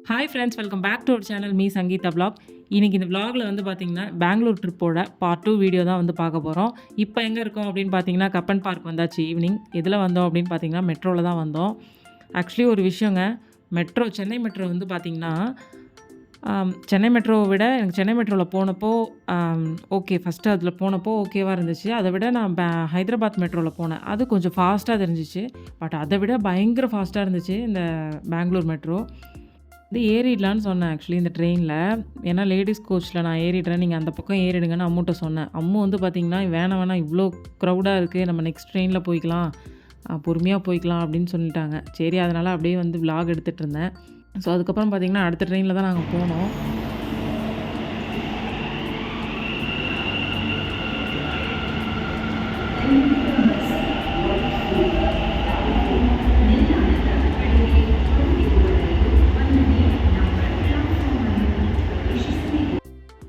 Hi friends, welcome back to our channel me Sangeetha vlog. இன்றைக்கி இந்த விலாகில் வந்து பார்த்திங்கன்னா பெங்களூர் ட்ரிப்போட பார்ட் 2 வீடியோ தான் வந்து பார்க்க போகிறோம். இப்போ எங்கே இருக்கோம் அப்படின்னு பார்த்தீங்கன்னா கப்பன் பார்க் வந்தாச்சு. ஈவினிங் எதில் வந்தோம் அப்படின்னு பார்த்தீங்கன்னா மெட்ரோவில் தான் வந்தோம். ஆக்சுவலி ஒரு விஷயங்க, சென்னை மெட்ரோ வந்து பார்த்திங்கன்னா சென்னை மெட்ரோவை விட எனக்கு சென்னை மெட்ரோவில் போனப்போ ஓகே, ஃபஸ்ட்டு அதில் போனப்போ ஓகேவாக இருந்துச்சு. அதை விட நான் ஹைதராபாத் மெட்ரோவில் போனேன், அது கொஞ்சம் ஃபாஸ்ட்டாக தெரிஞ்சிச்சு. பட் அதை விட பயங்கர ஃபாஸ்ட்டாக இருந்துச்சு இந்த பெங்களூர் மெட்ரோ. வந்து ஏறிடலான்னு சொன்னேன் ஆக்சுவலி இந்த ட்ரெயினில். ஏன்னா லேடிஸ் கோச்சில் நான் ஏறிடுறேன், நீங்கள் அந்த பக்கம் ஏறிடுங்கன்னு அம்முட்ட சொன்னேன். அம்மு வந்து பார்த்திங்கன்னா வேணாம் இவ்வளோ க்ரௌடாக இருக்குது, நம்ம நெக்ஸ்ட் ட்ரெயினில் போய்க்கலாம், பொறுமையாக போய்க்கலாம் அப்படின்னு சொல்லிட்டாங்க. சரி, அதனால் அப்படியே வந்து விலாக் எடுத்துகிட்டு இருந்தேன். ஸோ அதுக்கப்புறம் பார்த்திங்கன்னா அடுத்த ட்ரெயினில் தான் நாங்கள் போனோம்.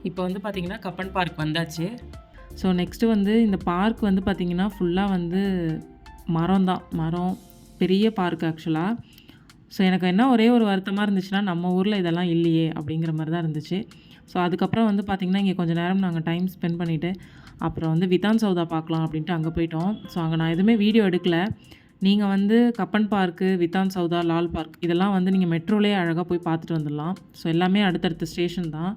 இப்போ வந்து பார்த்திங்கன்னா கப்பன் பார்க் வந்தாச்சு. ஸோ நெக்ஸ்ட்டு வந்து இந்த பார்க் வந்து பார்த்திங்கன்னா ஃபுல்லாக வந்து மரம், பெரிய பார்க் ஆக்சுவலாக. ஸோ எனக்கு என்ன ஒரே ஒரு வருத்தமாக இருந்துச்சுன்னா, நம்ம ஊரில் இதெல்லாம் இல்லையே அப்படிங்கிற மாதிரி தான் இருந்துச்சு. ஸோ அதுக்கப்புறம் வந்து பார்த்திங்கன்னா இங்கே கொஞ்சம் நேரம் நாங்கள் டைம் ஸ்பெண்ட் பண்ணிவிட்டு அப்புறம் வந்து விதான் சௌதா பார்க்கலாம் அப்படின்ட்டு அங்கே போயிட்டோம். ஸோ அங்கே நான் எதுவுமே வீடியோ எடுக்கலை. நீங்கள் வந்து கப்பன் பார்க்கு, விதான் சௌதா, லால் பார்க் இதெல்லாம் வந்து நீங்கள் மெட்ரோலேயே அழகாக போய் பார்த்துட்டு வந்துடலாம். ஸோ எல்லாமே அடுத்தடுத்த ஸ்டேஷன் தான்.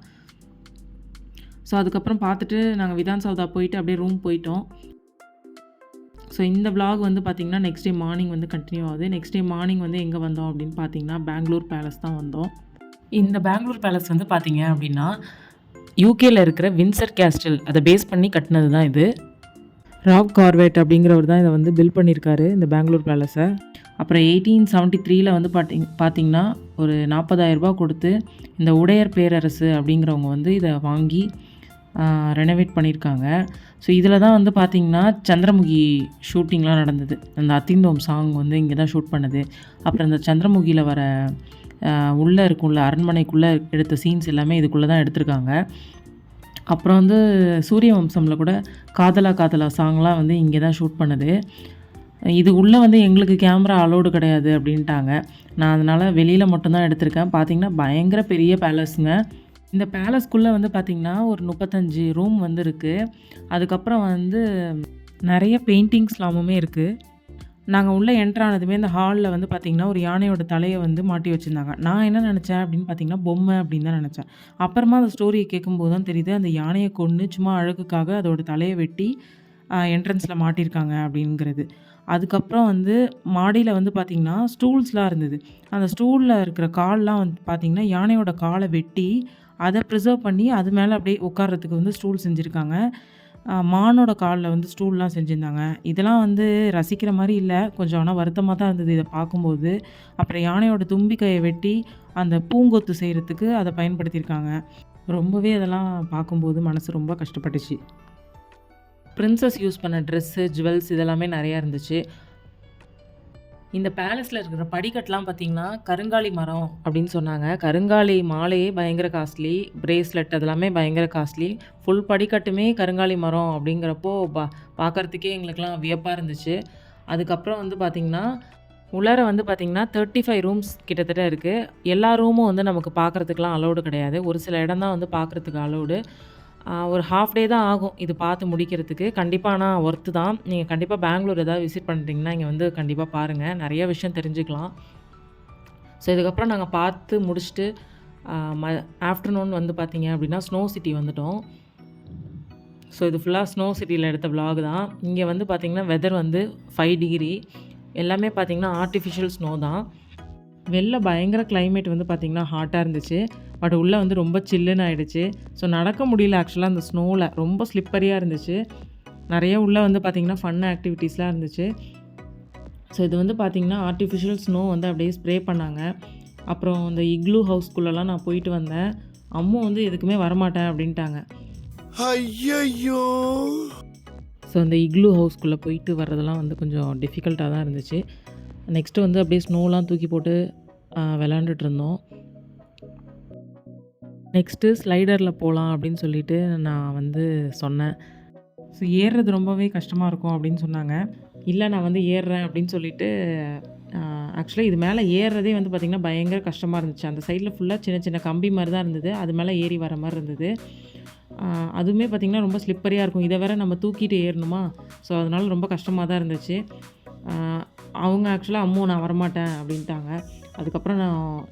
ஸோ அதுக்கப்புறம் பார்த்துட்டு நாங்கள் விதான் சௌதா போயிட்டு அப்படியே ரூம் போயிட்டோம். ஸோ இந்த விலாக் வந்து பார்த்திங்கன்னா நெக்ஸ்ட் டே மார்னிங் வந்து கண்டினியூ ஆகுது. நெக்ஸ்ட் டே மார்னிங் வந்து எங்கே வந்தோம் அப்படின்னு பார்த்தீங்கன்னா பெங்களூர் பேலஸ் தான் வந்தோம். இந்த பெங்களூர் பேலஸ் வந்து பார்த்திங்க அப்படின்னா யூகேயில் இருக்கிற வின்சர் கேஸ்டில் அதை பேஸ் பண்ணி கட்டினது தான் இது. ராப் கார்வேட் அப்படிங்கிறவர் தான் இதை வந்து பில்ட் பண்ணியிருக்காரு இந்த பெங்களூர் பேலஸை. அப்புறம் 1873 வந்து பார்த்திங்கன்னா ஒரு 40,000 ரூபா கொடுத்து இந்த உடையர் பேரரசு அப்படிங்கிறவங்க வந்து இதை வாங்கி ரெனோவேட் பண்ணியிருக்காங்க. ஸோ இதில் தான் வந்து பார்த்திங்கன்னா சந்திரமுகி ஷூட்டிங்லாம் நடந்தது. அந்த அத்திந்தோம் சாங் வந்து இங்கே தான் ஷூட் பண்ணது. அப்புறம் அந்த சந்திரமுகியில் வர உள்ளே இருக்குள்ள அரண்மனைக்குள்ளே எடுத்த சீன்ஸ் எல்லாமே இதுக்குள்ளே தான் எடுத்திருக்காங்க. அப்புறம் வந்து சூரிய வம்சமில் கூட காதலா சாங்லாம் வந்து இங்கே தான் ஷூட் பண்ணது. இது உள்ளே வந்து எங்களுக்கு கேமரா அலோடு கிடையாது அப்படின்ட்டாங்க. நான் அதனால் வெளியில் மட்டும்தான் எடுத்திருக்கேன். பார்த்திங்கன்னா பயங்கர பெரிய பேலஸுங்க. இந்த பேலஸ்க்குள்ளே வந்து பார்த்திங்கன்னா ஒரு 35 ரூம் வந்து இருக்குது. அதுக்கப்புறம் வந்து நிறைய பெயிண்டிங்ஸ்லாமுமே இருக்குது. நாங்கள் உள்ளே என்ட்ரானதுமே இந்த ஹாலில் வந்து பார்த்திங்கன்னா ஒரு யானையோட தலையை வந்து மாட்டி வச்சுருந்தாங்க. நான் என்ன நினச்சேன் அப்படின்னு பார்த்திங்கன்னா பொம்மை அப்படின்னு தான் நினச்சேன். அப்புறமா அந்த ஸ்டோரியை கேட்கும்போது தான் தெரியுது, அந்த யானையை கொன்று சும்மா அழகுக்காக அதோட தலையை வெட்டி என்ட்ரன்ஸில் மாட்டியிருக்காங்க அப்படிங்கிறது. அதுக்கப்புறம் வந்து மாடியில் வந்து பார்த்திங்கன்னா ஸ்டூல்ஸ்லாம் இருந்தது. அந்த ஸ்டூலில் இருக்கிற கால்லாம் வந்து பார்த்திங்கன்னா யானையோட காலை வெட்டி அதை ப்ரிசர்வ் பண்ணி அது மேலே அப்படியே உட்கார்றதுக்கு வந்து ஸ்டூல் செஞ்சுருக்காங்க. மானோட காலில் வந்து ஸ்டூல்லாம் செஞ்சுருந்தாங்க. இதெல்லாம் வந்து ரசிக்கிற மாதிரி இல்லை, கொஞ்சம் ஆனால் வருத்தமாக தான் இருந்தது இதை பார்க்கும்போது. அப்புறம் யானையோட தும்பிக்கையை வெட்டி அந்த பூங்கொத்து செய்கிறதுக்கு அதை பயன்படுத்தியிருக்காங்க. ரொம்பவே அதெல்லாம் பார்க்கும்போது மனசு ரொம்ப கஷ்டப்பட்டுச்சு. பிரின்சஸ் யூஸ் பண்ண ட்ரெஸ்ஸு, ஜுவல்ஸ் இதெல்லாமே நிறையா இருந்துச்சு. இந்த பேலஸில் இருக்கிற படிக்கட்டெலாம் பார்த்திங்கன்னா கருங்காலி மரம் அப்படின்னு சொன்னாங்க. கருங்காலி மாலையே பயங்கர காஸ்ட்லி, பிரேஸ்லெட் அதெல்லாமே பயங்கர காஸ்ட்லி. ஃபுல் படிக்கட்டுமே கருங்காலி மரம் அப்படிங்கிறப்போ பார்க்குறதுக்கே எங்களுக்கெலாம் வியப்பாக இருந்துச்சு. அதுக்கப்புறம் வந்து பார்த்திங்கன்னா உள்ளார வந்து பார்த்திங்கன்னா 35 ரூம்ஸ் கிட்டத்தட்ட இருக்குது. எல்லா ரூமும் வந்து நமக்கு பார்க்குறதுக்கெலாம் அலோடு கிடையாது. ஒரு சில இடம் தான் வந்து பார்க்குறதுக்கு அலோடு. ஒரு ஹாஃப் டே தான் ஆகும் இது பார்த்து முடிக்கிறதுக்கு. கண்டிப்பாக ஆனால் ஒர்த்து தான். நீங்கள் கண்டிப்பாக பெங்களூர் ஏதாவது விசிட் பண்ணுறீங்கன்னா இங்கே வந்து கண்டிப்பாக பாருங்கள், நிறைய விஷயம் தெரிஞ்சுக்கலாம். ஸோ இதுக்கப்புறம் நாங்கள் பார்த்து முடிச்சுட்டு ஆஃப்டர்நூன் வந்து பார்த்திங்க அப்படின்னா ஸ்னோ சிட்டி வந்துட்டோம். ஸோ இது ஃபுல்லாக ஸ்னோ சிட்டியில் எடுத்த விலாக் தான். இங்கே வந்து பார்த்திங்கன்னா வெதர் வந்து 5 டிகிரி, எல்லாமே பார்த்திங்கன்னா ஆர்டிஃபிஷியல் ஸ்னோ தான். வெளில பயங்கர கிளைமேட் வந்து பார்த்திங்கன்னா ஹாட்டாக இருந்துச்சு. பட் உள்ளே வந்து ரொம்ப சில்லுன்னு ஆகிடுச்சு. ஸோ நடக்க முடியல ஆக்சுவலாக அந்த ஸ்னோவில், ரொம்ப ஸ்லிப்பரியாக இருந்துச்சு. நிறைய உள்ளே வந்து பார்த்திங்கன்னா ஃபன் ஆக்டிவிட்டீஸ்லாம் இருந்துச்சு. ஸோ இது வந்து பார்த்திங்கன்னா ஆர்டிஃபிஷியல் ஸ்னோ வந்து அப்படியே ஸ்ப்ரே பண்ணாங்க. அப்புறம் இந்த இக்லூ ஹவுஸ்குள்ளெல்லாம் நான் போயிட்டு வந்தேன். அம்மா வந்து எதுக்குமே வரமாட்டேன் அப்படின்ட்டாங்க. ஐயோ! ஸோ அந்த இக்லூ ஹவுஸ்குள்ளே போயிட்டு வர்றதெல்லாம் வந்து கொஞ்சம் டிஃபிகல்ட்டாக தான் இருந்துச்சு. நெக்ஸ்ட்டு வந்து அப்படியே ஸ்னோலாம் தூக்கி போட்டு விளாண்டுட்டு இருந்தோம். நெக்ஸ்ட்டு ஸ்லைடரில் போகலாம் அப்படின்னு சொல்லிட்டு நான் வந்து சொன்னேன். ஸோ ஏறுறது ரொம்பவே கஷ்டமாக இருக்கும் அப்படின்னு சொன்னாங்க. இல்லை நான் வந்து ஏறுறேன் அப்படின்னு சொல்லிட்டு ஆக்சுவலா இது மேலே ஏறுறதே வந்து பார்த்திங்கன்னா பயங்கர கஷ்டமாக இருந்துச்சு. அந்த சைடில் ஃபுல்லாக சின்ன சின்ன கம்பி மாதிரி தான் இருந்தது. அது மேலே ஏறி வர மாதிரி இருந்தது. அதுவுமே பார்த்திங்கன்னா ரொம்ப ஸ்லிப்பரியாக இருக்கும். இதை வேற நம்ம தூக்கிட்டு ஏறணுமா, ஸோ அதனால ரொம்ப கஷ்டமாக தான் இருந்துச்சு. அவங்க ஆக்சுவலாக அம்மு நான் வரமாட்டேன் அப்படின்ட்டாங்க. அதுக்கப்புறம்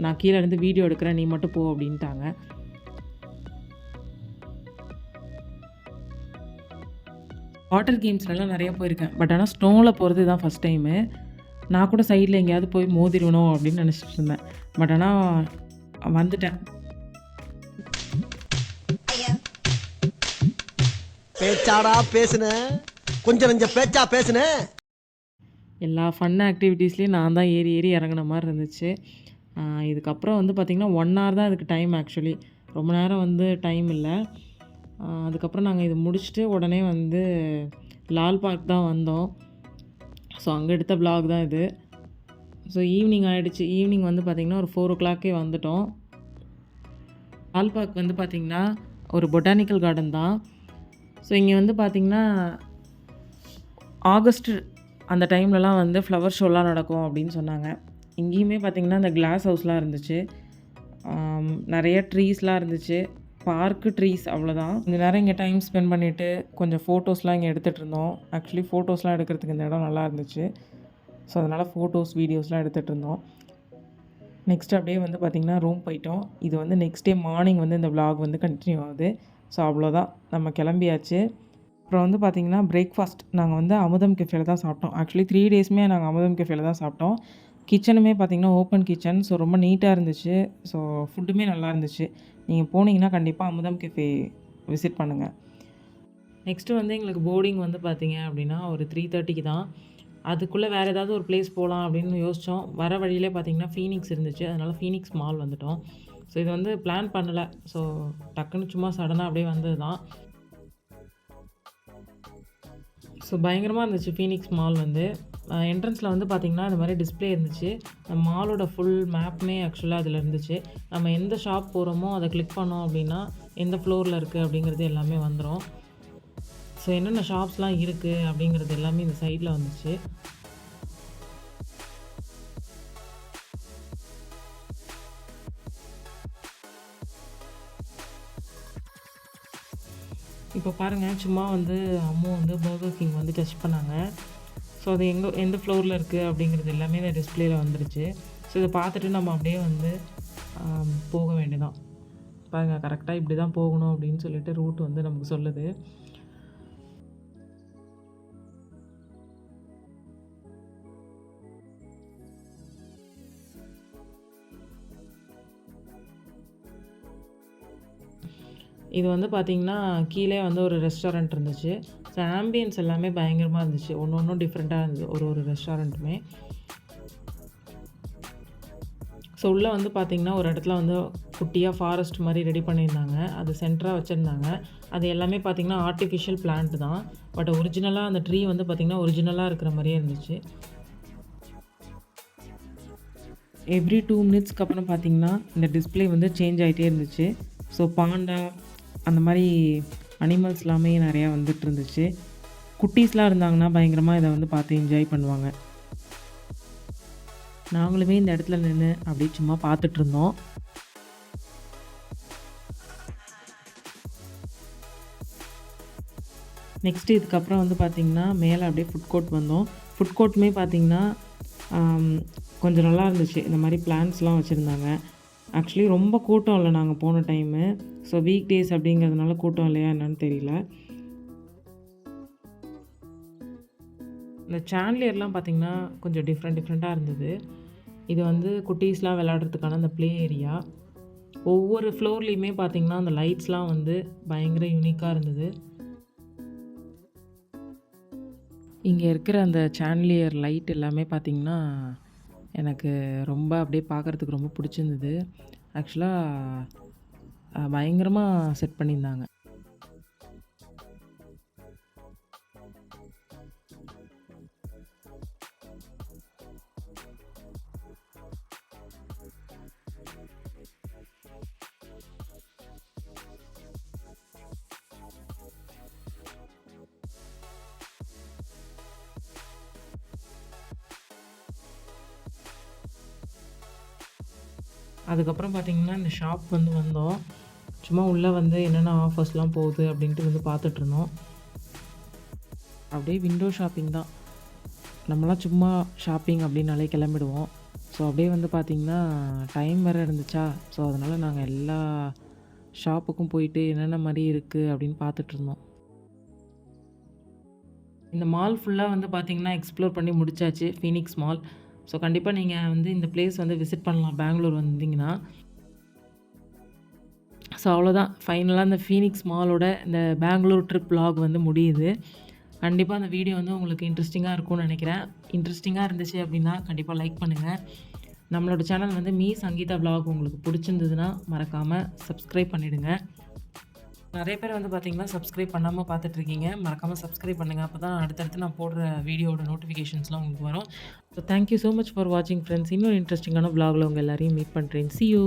நான் கீழே இருந்து வீடியோ எடுக்கிறேன், நீ மட்டும் போ அப்படின்ட்டாங்க. வாட்டர் கேம்ஸ்லலாம் நிறையா போயிருக்கேன். பட் ஆனால் ஸ்னோவில் போகிறது தான் ஃபஸ்ட் டைமு. நான் கூட சைடில் எங்கேயாவது போய் மோதிருவணும் அப்படின்னு நினச்சிட்டு இருந்தேன். பட் ஆனால் வந்துட்டேன். பேச்சாடா பேசுன, கொஞ்சம் நெஞ்சம் பேச்சா பேசுன. எல்லா ஃபன் ஆக்டிவிட்டீஸ்லேயும் நான் தான் ஏறி ஏறி இறங்குன மாதிரி இருந்துச்சு. இதுக்கப்புறம் வந்து பார்த்திங்கன்னா 1 ஹவர் தான் இதுக்கு டைம். ஆக்சுவலி ரொம்ப நேரம் வந்து டைம் இல்லை. அதுக்கப்புறம் நாங்கள் இது முடிச்சுட்டு உடனே வந்து லால் பார்க் தான் வந்தோம். ஸோ அங்கே எடுத்த vlog தான் இது. ஸோ ஈவினிங் ஆகிடுச்சு. ஈவினிங் வந்து பார்த்திங்கன்னா ஒரு 4 o'clockே வந்துட்டோம். லால் பார்க் வந்து பார்த்திங்கன்னா ஒரு பொட்டானிக்கல் கார்டன் தான். ஸோ இங்கே வந்து பார்த்திங்கன்னா ஆகஸ்ட் அந்த டைம்லலாம் வந்து ஃப்ளவர் ஷோலாம் நடக்கும் அப்படின்னு சொன்னாங்க. இங்கேயுமே பார்த்திங்கன்னா அந்த கிளாஸ் ஹவுஸ்லாம் இருந்துச்சு. நிறைய ட்ரீஸ்லாம் இருந்துச்சு. பார்க்கு ட்ரீஸ் அவ்வளோதான். கொஞ்ச நேரம் இங்கே டைம் ஸ்பெண்ட் பண்ணிவிட்டு கொஞ்சம் ஃபோட்டோஸ்லாம் இங்கே எடுத்துகிட்டு இருந்தோம். ஆக்சுவலி ஃபோட்டோஸ்லாம் எடுக்கிறதுக்கு இந்த இடம் நல்லா இருந்துச்சு. ஸோ அதனால் ஃபோட்டோஸ் வீடியோஸ்லாம் எடுத்துகிட்டு இருந்தோம். நெக்ஸ்ட் அப்படியே வந்து பார்த்திங்கன்னா ரூம் போயிட்டோம். இது வந்து நெக்ஸ்ட் டே மார்னிங் வந்து இந்த vlog வந்து கண்டினியூ ஆகுது. ஸோ அவ்வளோதான், நம்ம கிளம்பியாச்சு. அப்புறம் வந்து பார்த்திங்கன்னா பிரேக்ஃபாஸ்ட் நாங்கள் வந்து அமுதம் கெஃபேல தான் சாப்பிட்டோம். ஆக்சுவலி 3 டேஸுமே நாங்கள் அமுதம் கெஃபேல தான் சாப்பிட்டோம். கிச்சனுமே பார்த்திங்கன்னா ஓப்பன் கிச்சன். ஸோ ரொம்ப நீட்டாக இருந்துச்சு. ஸோ ஃபுட்டுமே நல்லா இருந்துச்சு. நீங்கள் போனீங்கன்னா கண்டிப்பாக அமுதம் கெஃபே விசிட் பண்ணுங்கள். நெக்ஸ்ட்டு வந்து எங்களுக்கு போர்டிங் வந்து பார்த்திங்க அப்படின்னா ஒரு 3:30க்கு தான். அதுக்குள்ளே வேறு ஏதாவது ஒரு பிளேஸ் போகலாம் அப்படின்னு யோசித்தோம். வர வழியிலே பார்த்திங்கன்னா ஃபீனிக்ஸ் இருந்துச்சு. அதனால் ஃபீனிக்ஸ் மால் வந்துட்டோம். ஸோ இது வந்து பிளான் பண்ணலை. ஸோ டக்குன்னு சும்மா சடனாக அப்படியே வந்தது தான். ஸோ பயங்கரமாக இருந்துச்சு ஃபீனிக்ஸ் மால் வந்து. என்ட்ரன்ஸில் வந்து பார்த்திங்கன்னா இந்த மாதிரி டிஸ்பிளே இருந்துச்சு. மாலோட ஃபுல் மேப்புமே ஆக்சுவலாக அதில் இருந்துச்சு. நம்ம எந்த ஷாப் போகிறோமோ அதை கிளிக் பண்ணோம் அப்படின்னா எந்த ஃப்ளோரில் இருக்குது அப்படிங்கிறது எல்லாமே வந்துடும். ஸோ என்னென்ன ஷாப்ஸ்லாம் இருக்குது அப்படிங்கிறது எல்லாமே இந்த சைடில் வந்துச்சு. இப்போ பாருங்கள், சும்மா வந்து அம்மா வந்து பர்கர் கிங் வந்து டெஸ்ட் பண்ணாங்க. ஸோ அது எந்த ஃப்ளோரில் இருக்குது அப்படிங்கிறது எல்லாமே இந்த டிஸ்பிளேயில் வந்துருச்சு. ஸோ இதை பார்த்துட்டு நம்ம அப்படியே வந்து போக வேண்டியதான். பாருங்கள், கரெக்டாக இப்படி தான் போகணும் அப்படின்னு சொல்லிட்டு ரூட் வந்து நமக்கு சொல்லுது. இது வந்து பார்த்திங்கன்னா கீழே வந்து ஒரு ரெஸ்டாரண்ட் இருந்துச்சு. ஸோ ஆம்பியன்ஸ் எல்லாமே பயங்கரமாக இருந்துச்சு. ஒன்றும் டிஃப்ரெண்ட்டாக இருந்தது ஒரு ரெஸ்டாரண்ட்டுமே. ஸோ உள்ளே வந்து பார்த்திங்கன்னா ஒரு இடத்துல வந்து குட்டியாக ஃபாரஸ்ட் மாதிரி ரெடி பண்ணியிருந்தாங்க. அது சென்டராக வச்சுருந்தாங்க. அது எல்லாமே பார்த்திங்கன்னா ஆர்டிஃபிஷியல் பிளான்ட் தான். பட் ஒரிஜினலாக அந்த ட்ரீ வந்து பார்த்திங்கன்னா ஒரிஜினலாக இருக்கிற மாதிரியே இருந்துச்சு. எவ்ரி 2 மினிட்ஸ்க்கு அப்புறம் பார்த்திங்கன்னா இந்த டிஸ்பிளே வந்து சேஞ்ச் ஆகிட்டே இருந்துச்சு. ஸோ பாண்டா அந்த மாதிரி அனிமல்ஸ் எல்லாமே நிறையா வந்துட்டு இருந்துச்சு. குட்டீஸ்லாம் இருந்தாங்கன்னா பயங்கரமாக இதை வந்து பார்த்து என்ஜாய் பண்ணுவாங்க. நாங்களுமே இந்த இடத்துல நின்று அப்படியே சும்மா பார்த்துட்ருந்தோம். நெக்ஸ்ட்டு இதுக்கப்புறம் வந்து பார்த்திங்கன்னா மேலே அப்படியே ஃபுட் கோர்ட் வந்தோம். ஃபுட் கோர்ட்டுமே பார்த்திங்கன்னா கொஞ்சம் நல்லா இருந்துச்சு. இந்த மாதிரி பிளான்ஸ்லாம் வச்சுருந்தாங்க. ஆக்சுவலி ரொம்ப கூட்டம் இல்லை நாங்கள் போன டைமு. ஸோ வீக் டேஸ் அப்படிங்கிறதுனால கூட்டம் இல்லையா என்னன்னு தெரியல. இந்த சாண்ட்லியர்லாம் பார்த்திங்கன்னா கொஞ்சம் டிஃப்ரெண்ட்டாக இருந்தது. இது வந்து குட்டீஸ்லாம் விளையாடுறதுக்கான அந்த ப்ளே ஏரியா. ஒவ்வொரு ஃப்ளோர்லேயுமே பார்த்திங்கன்னா அந்த லைட்ஸ்லாம் வந்து பயங்கர யூனிக்காக இருந்தது. இங்கே இருக்கிற அந்த சாண்ட்லியர் லைட் எல்லாமே பார்த்திங்கன்னா எனக்கு ரொம்ப அப்படியே பார்க்குறதுக்கு ரொம்ப பிடிச்சிருந்தது. ஆக்சுவலாக பயங்கரமாக செட் பண்ணியிருந்தாங்க. அதுக்கப்புறம் பார்த்திங்கன்னா இந்த ஷாப் வந்து வந்தோம். சும்மா உள்ளே வந்து என்னென்ன ஆஃபர்ஸ்லாம் போகுது அப்படின்ட்டு வந்து பார்த்துட்ருந்தோம். அப்படியே விண்டோ ஷாப்பிங் தான். நம்மலாம் சும்மா ஷாப்பிங் அப்படின்னாலே கிளம்பிடுவோம். ஸோ அப்படியே வந்து பார்த்திங்கன்னா டைம் வேறு இருந்துச்சா, ஸோ அதனால் நாங்கள் எல்லா ஷாப்புக்கும் போயிட்டு என்னென்ன மாதிரி இருக்குது அப்படின்னு பார்த்துட்ருந்தோம். இந்த மால் ஃபுல்லாக வந்து பார்த்திங்கன்னா எக்ஸ்ப்ளோர் பண்ணி முடிச்சாச்சு, ஃபீனிக்ஸ் மால். ஸோ கண்டிப்பாக நீங்கள் வந்து இந்த பிளேஸ் வந்து விசிட் பண்ணலாம் பெங்களூர் வந்தீங்கன்னா. ஸோ அவ்வளோதான், ஃபைனலாக இந்த ஃபீனிக்ஸ் மாலோட இந்த பெங்களூர் ட்ரிப் vlog வந்து முடியுது. கண்டிப்பாக அந்த வீடியோ வந்து உங்களுக்கு இன்ட்ரெஸ்டிங்காக இருக்கும்னு நினைக்கிறேன். இன்ட்ரெஸ்டிங்காக இருந்துச்சு அப்படின்னா கண்டிப்பாக லைக் பண்ணுங்கள். நம்மளோட சேனல் வந்து மீ சங்கீதா vlog உங்களுக்கு பிடிச்சிருந்ததுன்னா மறக்காமல் சப்ஸ்கிரைப் பண்ணிவிடுங்க. நிறைய பேர் வந்து பார்த்திங்கன்னா சப்ஸ்கிரைப் பண்ணாமல் பார்த்துட்ருக்கீங்க. மறக்காமல் சப்ஸ்கிரைப் பண்ணுங்கள். அப்போ தான் அடுத்தடுத்து நான் போடுற வீடியோட நோட்டிஃபிகேஷன்ஸ்லாம் உங்களுக்கு வரும். So thank you so much for வாட்சிங் ஃப்ரெண்ட்ஸ். இன்னொரு இன்ட்ரெஸ்டிங்கான vlogல உங்கள் எல்லாரையும் மீட் பண்ணுறேன். See you.